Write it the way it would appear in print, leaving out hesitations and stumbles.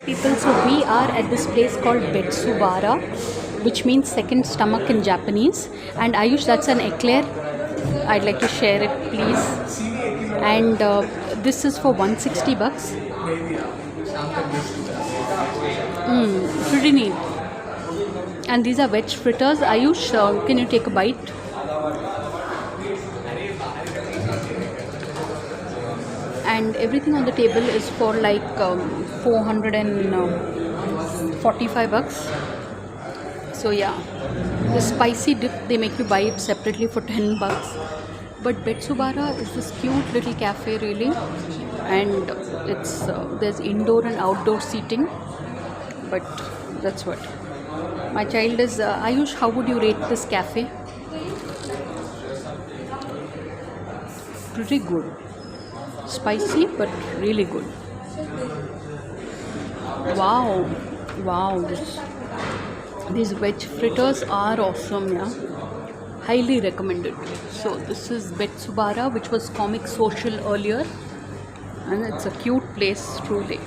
People, so we are at this place called Betsubara, which means second stomach in Japanese. And Ayush, that's an eclair. I'd like to share it, please. And this is for 160 bucks. Pretty neat. And these are veg fritters. Ayush, can you take a bite? And everything on the table is for like 445 bucks. So yeah, the spicy dip, they make you buy it separately for 10 bucks. But Betsubara is this cute little cafe really, and it's there's indoor and outdoor seating. But that's what my child is. Ayush, how would you rate this cafe? Pretty good. Spicy but really good. Wow, these veg fritters are awesome, yeah. Highly recommended. So this is Betsubara, which was Comic Social earlier, and it's a cute place truly.